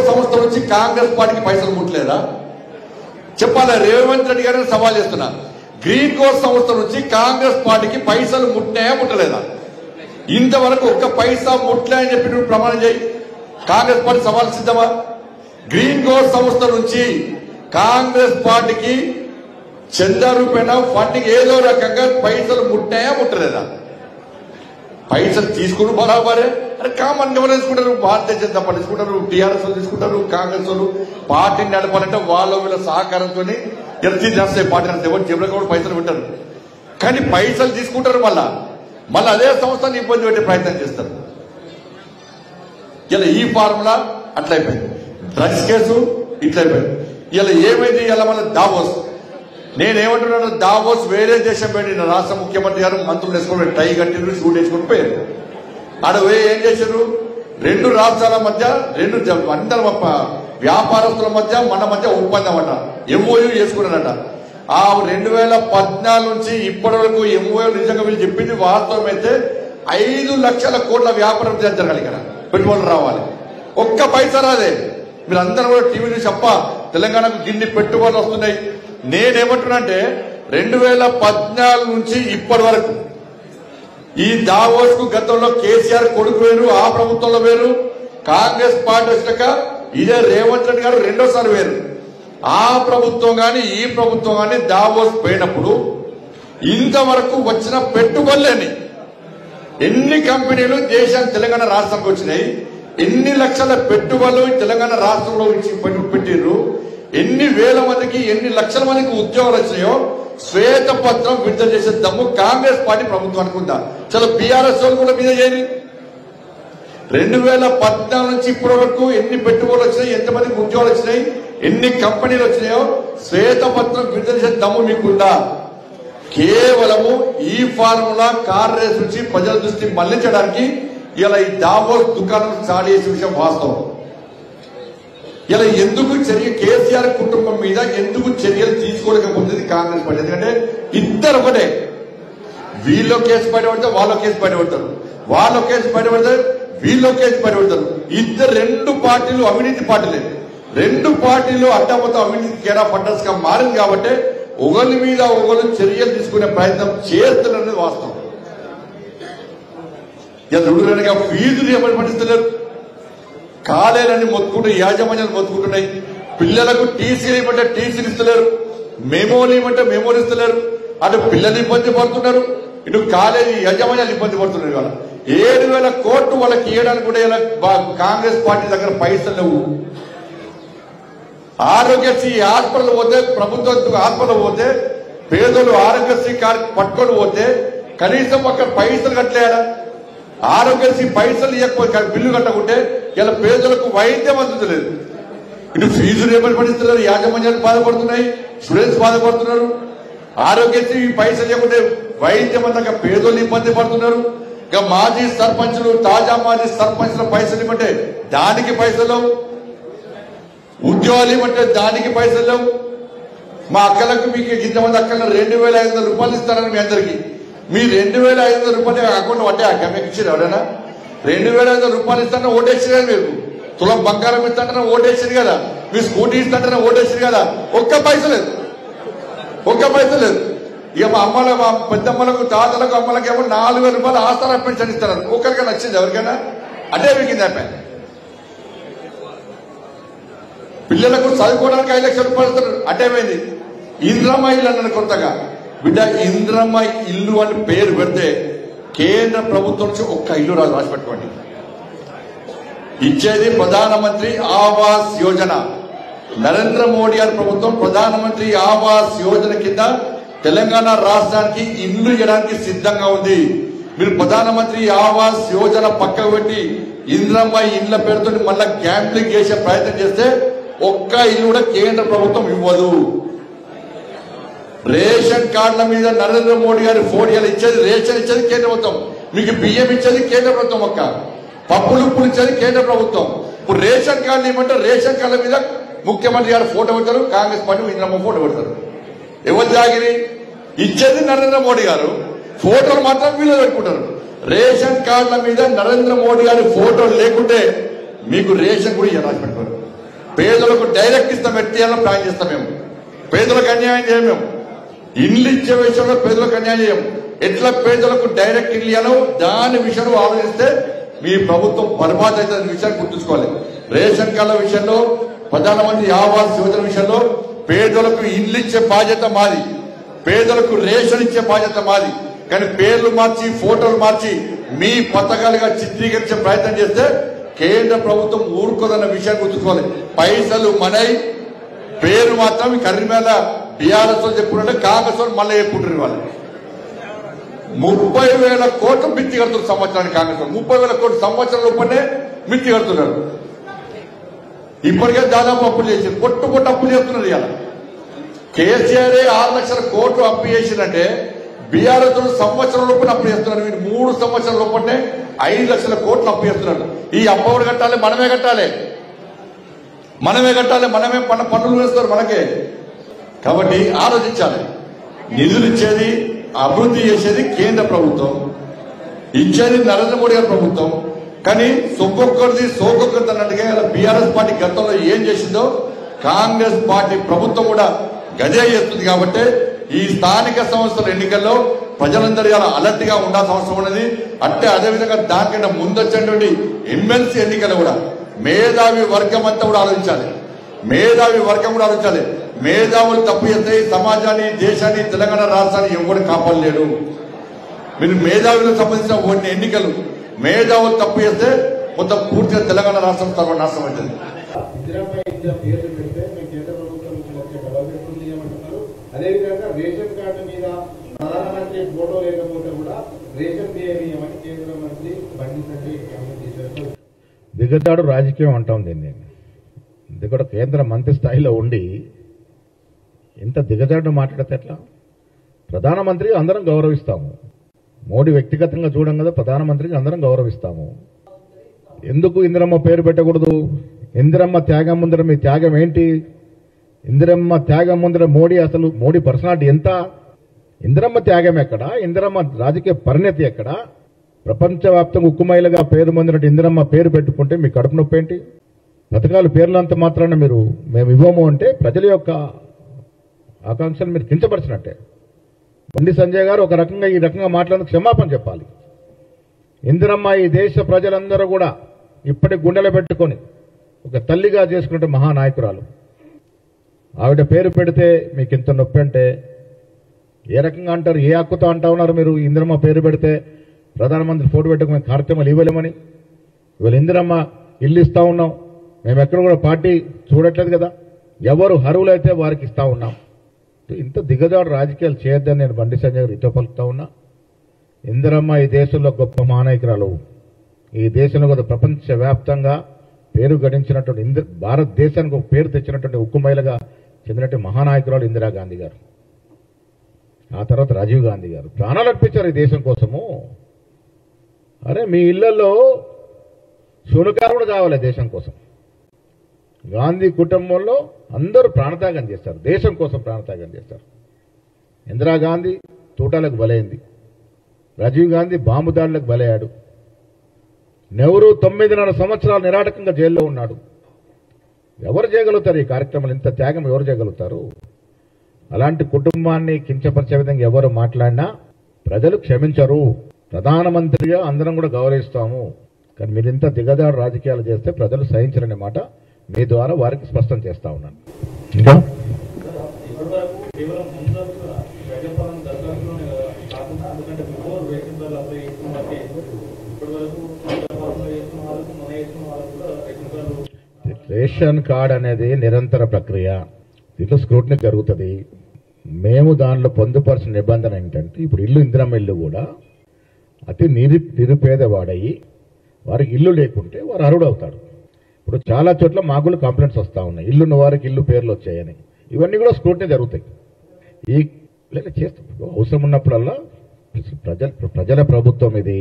సంస్థ నుంచి కాంగ్రెస్ పార్టీకి పైసలు ముట్టలేదా చెప్పాలా? రేవంత్ రెడ్డి గారిని సవాల్ చేస్తున్నా. గ్రీన్ కోర్స్ సంస్థ నుంచి కాంగ్రెస్ పార్టీకి పైసలు ముట్టినాయా ముట్టలేదా? ఇంతవరకు ఒక్క పైసా ముట్టలే అని చెప్పి నువ్వు ప్రమాణం చేయి. కాంగ్రెస్ పార్టీ సవాల్ సిద్ధమా? గ్రీన్ కోర్స్ సంస్థ నుంచి కాంగ్రెస్ పార్టీకి చందా రూపేణ ఫండింగ్ ఏదో రకంగా పైసలు ముట్టాయా ముట్టలేదా? పైసలు తీసుకుని బరాబరే. అరే కామన్ ఎవరు తీసుకుంటారు? భారతీయ జనతా పార్టీ తీసుకుంటారు, టీఆర్ఎస్ తీసుకుంటారు, కాంగ్రెస్ వాళ్ళు పార్టీని నడపాలంటే వాళ్ళ వీళ్ళ సహకారంతో ఎత్తి చేస్తాయి పార్టీ నడితే ఎవరు జేబులో కూడా పైసలు పెట్టారు. కానీ పైసలు తీసుకుంటారు, మళ్ళా అదే సంస్థని ఇబ్బంది పెట్టే ప్రయత్నం చేస్తారు. ఇలా ఈ ఫార్ములా అట్లయిపోయింది, డ్రగ్స్ కేసు ఇట్లయిపోయింది. ఇలా ఏమైంది? ఇలా మళ్ళీ దావోస్. నేనేమంటున్నాను, దావోస్ వేరే దేశం పెట్టిన రాష్ట్ర ముఖ్యమంత్రి గారు మంత్రులు వేసుకుని టై కట్టి షూట్ వేసుకుని పోయారు. ఆడ ఏం చేశారు? రెండు రాష్ట్రాల మధ్య అందరి వ్యాపారస్తుల మధ్య మన మధ్య ఒప్పందం అట, ఎంఓయూ చేసుకున్నారట. ఆ 2014 నుంచి ఇప్పటి వరకు ఎంఓయూ నిజంగా వీళ్ళు చెప్పింది వాస్తవం అయితే 5 లక్షల కోట్ల వ్యాపారం జరగాలి, ఇక్కడ పెట్టుబడులు రావాలి. ఒక్క పైసా రాదే. మీరు అందరూ కూడా టీవీ చూసి చెప్ప తెలంగాణకు గిన్ని పెట్టుబడులు వస్తున్నాయి. నేనేమంటున్నా అంటే 2014 నుంచి ఇప్పటి వరకు ఈ దావోస్ కు గతంలో కేసీఆర్ కొడుకు వేరు, ఆ ప్రభుత్వంలో వేరు, కాంగ్రెస్ పార్టీ వచ్చాక ఇదే రేవంత్ రెడ్డి గారు రెండోసారి వేరు. ఆ ప్రభుత్వం గాని ఈ ప్రభుత్వం గాని దావోస్ పోయినప్పుడు ఇంతవరకు వచ్చిన పెట్టుబడులని ఎన్ని కంపెనీలు దేశానికి తెలంగాణ రాష్ట్రానికి వచ్చినాయి, ఎన్ని లక్షల పెట్టుబడులు తెలంగాణ రాష్ట్రంలో పెట్టిర్రు, ఎన్ని వేల మందికి ఎన్ని లక్షల మందికి ఉద్యోగాలు వచ్చినాయో శ్వేత పత్రం విడుదల చేసే దమ్ము కాంగ్రెస్ పార్టీ ప్రభుత్వానికి ఉందా? చాలా బీఆర్ఎస్ వాళ్ళు కూడా మీద చేయాలి. 2014 నుంచి ఇప్పటి వరకు ఎన్ని పెట్టుబడులు వచ్చినాయి, ఎంతమందికి ఉద్యోగాలు వచ్చినాయి, ఎన్ని కంపెనీలు వచ్చినాయో శ్వేత పత్రం విడుదల చేసే దమ్ము మీకుందా? కేవలము ఈ ఫార్ములా కార్ రేస్ నుంచి ప్రజల దృష్టి మళ్లించడానికి ఇలా ఈ దావోస్ దుకాణం స్టార్ట్ చేసే విషయం వాస్తవం. ఇలా ఎందుకు చర్య కేసీఆర్ కుటుంబం మీద ఎందుకు చర్యలు తీసుకోలేకపోతుంది కాంగ్రెస్ పార్టీ? ఎందుకంటే ఇద్దరు ఒకటే, వీళ్ళు కేసు బయటపడితే వాళ్ళు కేసు బయటపడతారు, వాళ్ళు కేసు బయటపడితే వీళ్ళు కేసు బయటపడతారు. ఇద్దరు రెండు పార్టీలు అవినీతి పార్టీలే. రెండు పార్టీలు అడ్డమొత్తం అవినీతి కేరా ఫండర్స్ గా మారింది కాబట్టి ఒకరి మీద ఒకరు చర్యలు తీసుకునే ప్రయత్నం చేస్తున్నది వాస్తవం. ఇలా ఫీజులు ఎవరు పట్టిస్తలేరు, కాలేలని మొత్తుకుంటూ యాజమాన్యాలు మొత్తుకుంటున్నాయి. పిల్లలకు టీసీలు ఇవ్వమంటే టీసీలు ఇస్తలేరు, మెమోలు ఇవ్వమంటే మెమోలు ఇస్తలేరు. అటు పిల్లలు ఇబ్బంది పడుతున్నారు, ఇటు కాలేజీ యాజమాన్యాలు ఇబ్బంది పడుతున్నారు. ఇవాళ 7,000 కోట్లు వాళ్ళకి ఇవ్వడానికి కూడా ఇలా కాంగ్రెస్ పార్టీ దగ్గర పైసలు లేవు. ఆరోగ్యశ్రీ హాస్పిటల్ పోతే, ప్రభుత్వ హాస్పిటల్ పోతే పేదలు ఆరోగ్యశ్రీ కార్డు పట్టుకొని పోతే కనీసం అక్కడ పైసలు కట్టలేడా? ఆరోగ్యశ్రీ పైసలు ఇవ్వకపోతే బిల్లు కట్టకుంటే ఇలా పేదలకు వైద్యం అందుతలేదు. ఇటు ఫీజులు ఏమని పడిస్తున్నారు, యాజమాన్యాలు బాధపడుతున్నాయి, స్టూడెంట్స్ బాధపడుతున్నారు. ఆరోగ్యశ్రీ పైసలు ఇవ్వకుంటే వైద్యం అందాక పేదోళ్ళు ఇబ్బంది పడుతున్నారు. ఇక మాజీ సర్పంచులు, తాజా మాజీ సర్పంచుల పైసలు ఇవ్వమంటే దానికి పైసలు, ఉద్యోగాలు ఇవ్వమంటే దానికి పైసలు లేవు. మా అక్కలకు మీకు ఇంతమంది అక్కల 2,500 రూపాయలు ఇస్తారని మీ అందరికీ. మీ 2,500 రూపాయలు అకౌంట్ పట్టే అక్క మీకు ఇచ్చారు ఎవరైనా? 2,500 రూపాయలు ఇస్తారని ఓటేసారు కదా, మీరు తులం బంగారం ఇస్తాంటే ఓటేసారు కదా, మీ స్కూటీ ఇస్తాంటే ఓటేసారు కదా. ఒక్క పైస లేదు, ఒక్క పైస లేదు. ఇక మా అమ్మలకు, మా పెద్దమ్మలకు, తాతలకు, అమ్మలకు ఏమో 4,000 రూపాయలు ఆస్తారా పెన్షన్ ఇస్తారు. ఒక్కరికైనా వచ్చింది ఎవరికైనా? అంటే మీకు అయిపోయి పిల్లలకు చదువుకోవడానికి 5 లక్షల రూపాయలు ఇస్తారు. అటేమైంది? ఇంద్రమ్మ ఇల్లు అన్నాను కొత్తగా. బిడ్డ ఇంద్రమ్మ ఇల్లు అని పేరు పెడితే కేంద్ర ప్రభుత్వం నుంచి ఒక్క ఇల్లు రాసి పెట్టుకోండి. ఇచ్చేది ప్రధానమంత్రి ఆవాస్ యోజన. నరేంద్ర మోడీ గారి ప్రభుత్వం ప్రధానమంత్రి ఆవాస్ యోజన కింద తెలంగాణ రాష్ట్రానికి ఇల్లు ఇవ్వడానికి సిద్ధంగా ఉంది. మీరు ప్రధానమంత్రి ఆవాస్ యోజన పక్కకు పెట్టి ఇంద్రమ్మ ఇళ్ల పేరుతో మళ్ళా గ్యాంబ్లింగ్ చేసే ప్రయత్నం చేస్తే ఒక్క ఇల్లు కూడా కేంద్ర ప్రభుత్వం ఇవ్వదు. రేషన్ కార్డుల మీద నరేంద్ర మోడీ గారి ఫోటోలు ఇచ్చేది, రేషన్ ఇచ్చేది కేంద్ర ప్రభుత్వం, మీకు బియ్యం ఇచ్చేది కేంద్ర ప్రభుత్వం, ఒక్క పప్పులు ఉప్పులు ఇచ్చేది కేంద్ర ప్రభుత్వం. ఇప్పుడు రేషన్ కార్డులు ఇవ్వమంటే రేషన్ కార్డుల మీద ముఖ్యమంత్రి గారు ఫోటో పెడతారు, కాంగ్రెస్ పార్టీ ఇంద్రమ్మ ఫోటో పెడతారు. ఎవరు జాగిరి? ఇచ్చేది నరేంద్ర మోడీ గారు, ఫోటోలు మాత్రం వీళ్ళు పెట్టుకుంటారు. రేషన్ కార్డుల మీద నరేంద్ర మోడీ గారి ఫోటోలు లేకుంటే మీకు రేషన్ కూడా రాసి పెట్టుకోరు. పేదలకు డైరెక్ట్ ఇస్తాం, ఎట్టియాలని ప్లాన్ చేస్తాం. మేము పేదలకు అన్యాయం చేయం. మేము ఇల్లు ఇచ్చే విషయంలో పేదలకు అన్యాయం చేయం. ఎట్లా పేదలకు డైరెక్ట్ ఇల్లు ఇవ్వాలో దాని విషయంలో ఆలోచిస్తే మీ ప్రభుత్వం బర్బాద్ అయితే విషయాన్ని గుర్తుంచుకోవాలి. రేషన్ కార్డుల విషయంలో, ప్రధానమంత్రి ఆవాస్ యోజన విషయంలో పేదలకు ఇల్లు ఇచ్చే బాధ్యత మాది, పేదలకు రేషన్ ఇచ్చే బాధ్యత మాది. కానీ పేర్లు మార్చి ఫోటోలు మార్చి మీ పథకాలుగా చిత్రీకరించే ప్రయత్నం చేస్తే కేంద్ర ప్రభుత్వం ఊరుకోదన్న విషయాన్ని గుర్తుంచుకోవాలి. పైసలు మనై పేరు మాత్రం కర్రీమేళ బీఆర్ఎస్ చెప్పుకుంటే కాంగ్రెస్ మళ్ళీ చెప్పుకుంటారు. వాళ్ళు 30,000 కోట్లు మిత్తి కడుతున్నారు సంవత్సరానికి. కాంగ్రెస్ 30,000 కోట్లు సంవత్సరం లోపలనే మిత్తి కడుతున్నారు. ఇప్పటికే దాదాపు అప్పులు చేశారు, పొట్టు అప్పులు చేస్తున్నారు. ఇలా కేసీఆర్ 6 లక్షల కోట్లు అప్పు చేసిందంటే బీఆర్ఎస్ సంవత్సరం లోపల అప్పు చేస్తున్నారు. మీరు 3 సంవత్సరాల లోపలనే 5 లక్షల కోట్లు అప్పు చేస్తున్నారు. ఈ అప్పు ఎవరు కట్టాలి? మనమే కట్టాలి, మనమే పన్నులు వేస్తారు మనకే. కాబట్టి ఆలోచించాలి. నిధులు ఇచ్చేది, అభివృద్ధి చేసేది కేంద్ర ప్రభుత్వం, ఇచ్చేది నరేంద్ర మోడీ గారి ప్రభుత్వం. కానీ సొక్కొక్కరిది సోకొక్కరిది అన్నట్టుగా బీఆర్ఎస్ పార్టీ గతంలో ఏం చేసిందో కాంగ్రెస్ పార్టీ ప్రభుత్వం కూడా గదే చేస్తుంది. కాబట్టి ఈ స్థానిక సంస్థల ఎన్నికల్లో ప్రజలందరూ ఇలా అలర్ట్ గా ఉండాల్సిన అవసరం ఉన్నది. అంటే అదేవిధంగా దానికంటే ముందొచ్చేటువంటి ఎమ్మెల్సీ ఎన్నికలు కూడా మేధావి వర్గం అంతా కూడా ఆలోచించాలి. మేధావులు తప్పు చేస్తే సమాజాన్ని, దేశాన్ని, తెలంగాణ రాష్ట్రాన్ని ఎవరు కాపాడలేడు. మీరు మేధావులకు సంబంధించిన కొన్ని ఎన్నికలు మేధావులు తప్పు చేస్తే మొత్తం పూర్తిగా తెలంగాణ రాష్ట్రం సర్వనాశనం అవుతుంది. అదేవిధంగా రేషన్ కార్డు మీద ప్రధానమంత్రి ఫోటో లేకపోతే కూడా రేషన్ చేయమని కేంద్ర మంత్రి బండి సంజయ్ దిగజాడు రాజకీయం అంటాం దీన్ని. ఇది కూడా కేంద్ర మంత్రి స్థాయిలో ఉండి ఇంత దిగజాడు మాట్లాడితే ఎట్లా? ప్రధానమంత్రి అందరం గౌరవిస్తాము, మోడీ వ్యక్తిగతంగా చూడం కదా, ప్రధానమంత్రికి అందరం గౌరవిస్తాము. ఎందుకు ఇందిరమ్మ పేరు పెట్టకూడదు? ఇందిరమ్మ త్యాగం ముందర మీ త్యాగం ఏంటి? ఇందిరమ్మ త్యాగం ముందర మోడీ పర్సనాలిటీ ఎంత? ఇందిరమ్మ త్యాగం ఎక్కడ? ఇందిరమ్మ రాజకీయ పరిణతి ఎక్కడ? ప్రపంచవ్యాప్తంగా ఉక్కుమైలుగా పేరు పొందినట్టు ఇందిరమ్మ పేరు పెట్టుకుంటే మీ కడుపు నొప్పి ఏంటి? పథకాలు పేర్లంత మాత్రాన మేము ఇవ్వము అంటే ప్రజల యొక్క ఆకాంక్షలు మీరు కించపరిచినట్టే. బండి సంజయ్ గారు ఒక రకంగా ఈ రకంగా మాట్లాడిన క్షమాపణ చెప్పాలి. ఇందిరమ్మ ఈ దేశ ప్రజలందరూ కూడా ఇప్పటి గుండెలో పెట్టుకొని ఒక తల్లిగా చేసుకుంటే మహానాయకురాలు. ఆవిడ పేరు పెడితే మీకు ఇంత నొప్పి అంటే ఏ రకంగా అంటారు? ఏ హక్కుతో అంటా ఉన్నారు మీరు? ఇందిరమ్మ పేరు పెడితే ప్రధానమంత్రి ఫోటో పెట్టుకునే కార్యక్రమాలు ఇవ్వలేమని. ఇవాళ ఇందిరమ్మ ఇల్లు ఇస్తా ఉన్నాం, మేము ఎక్కడ కూడా పార్టీ చూడట్లేదు కదా, ఎవరు అర్హులైతే వారికి ఇస్తా ఉన్నాం. ఇంత దిగజాడు రాజకీయాలు చేయొద్దని నేను బండి సంజయ్ గారు ఇతో పలుకుతా ఉన్నా. ఇందిరమ్మ ఈ దేశంలో గొప్ప మహానాయకురాలు, ఈ దేశంలో కూడా ప్రపంచవ్యాప్తంగా పేరు గడించినటువంటి భారతదేశానికి ఒక పేరు తెచ్చినటువంటి ఉక్కుమైలుగా చెందినట్టు మహానాయకురాలు ఇందిరాగాంధీ గారు. ఆ తర్వాత రాజీవ్ గాంధీ గారు ప్రాణాలు అర్పించారు ఈ దేశం కోసము. అరే మీ ఇళ్లలో శూనకారు కూడా కావాలి దేశం కోసం. గాంధీ కుటుంబంలో అందరూ ప్రాణత్యాగం చేస్తారు, దేశం కోసం ప్రాణత్యాగం చేస్తారు. ఇందిరాగాంధీ తూటాలకు బలైంది, రాజీవ్ గాంధీ బాంబు దాడులకు బలయ్యాడు, నెహ్రూ 9.5 సంవత్సరాలు నిరాటకంగా జైల్లో ఉన్నాడు. ఎవరు చేయగలుగుతారు ఈ కార్యక్రమాలు? ఇంత త్యాగం ఎవరు చేయగలుగుతారు? అలాంటి కుటుంబాన్ని కించపరిచే విధంగా ఎవరు మాట్లాడినా ప్రజలు క్షమించరు. ప్రధానమంత్రిగా అందరం కూడా గౌరవిస్తాము, కానీ మీరు ఇంత దిగజారు రాజకీయాలు చేస్తే ప్రజలు సహించరనే మాట మీ ద్వారా వారికి స్పష్టం చేస్తా ఉన్నాను. ఇంకా రేషన్ కార్డ్ అనేది నిరంతర ప్రక్రియ, దీంట్లో స్క్రూటినీ జరుగుతుంది. మేము దానిలో పొందుపరిచిన నిబంధన ఏంటంటే ఇప్పుడు ఇందిరమ్మ ఇల్లు కూడా అతి నిరుపేదవాడయి వారికి ఇల్లు లేకుంటే వారు అర్హుడవుతాడు. ఇప్పుడు చాలా చోట్ల మాకు కంప్లైంట్స్ వస్తూ ఉన్నాయి, ఇల్లున్న వారికి ఇల్లు పేర్లు వచ్చాయని. ఇవన్నీ కూడా స్క్రూటినీ జరుగుతాయి. ఈ చేస్తాం అవసరం ఉన్నప్పుడల్లా. ప్రజల ప్రభుత్వం ఇది.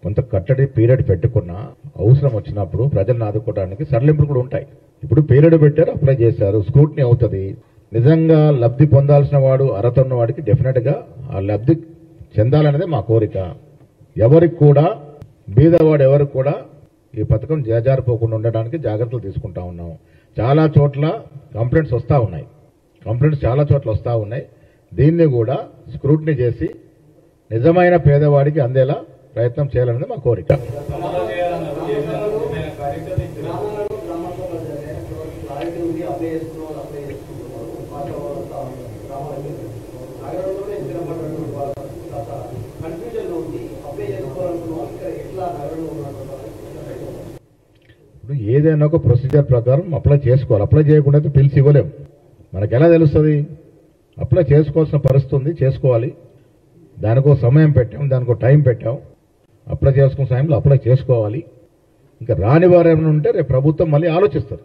కొంత కట్టడి పీరియడ్ పెట్టుకున్నా అవసరం వచ్చినప్పుడు ప్రజలను ఆదుకోవడానికి సడలింపులు కూడా ఉంటాయి. ఇప్పుడు పీరియడ్ పెట్టారు, అప్లై చేశారు, స్క్రూటినీ అవుతుంది. నిజంగా లబ్ధి పొందాల్సిన వాడు అర్హత ఉన్న వాడికి డెఫినెట్ గా ఆ లబ్ధి చెందాలనేదే మా కోరిక. ఎవరికి కూడా బీదవాడు ఎవరికి కూడా ఈ పథకం చేజారిపోకుండా ఉండడానికి జాగ్రత్తలు తీసుకుంటా ఉన్నాం. చాలా చోట్ల కంప్లైంట్స్ వస్తూ ఉన్నాయి. చాలా చోట్ల వస్తూ ఉన్నాయి. దీన్ని కూడా స్క్రూటినీ చేసి నిజమైన పేదవాడికి అందేలా ప్రయత్నం చేయాలనేది మా కోరిక. ఇప్పుడు ఏదైనా ఒక ప్రొసీజర్ ప్రకారం అప్లై చేసుకోవాలి. అప్లై చేయకుండా అయితే పిలిచి ఇవ్వలేము. మనకు ఎలా తెలుస్తుంది? అప్లై చేసుకోవాల్సిన పరిస్థితి ఉంది, చేసుకోవాలి. దానికో సమయం పెట్టాం, దానికో టైం పెట్టాం. అప్లై చేసుకున్న సమయంలో అప్లై చేసుకోవాలి. ఇంకా రాని వారు ఏమైనా ఉంటే రేపు ప్రభుత్వం మళ్ళీ ఆలోచిస్తారు.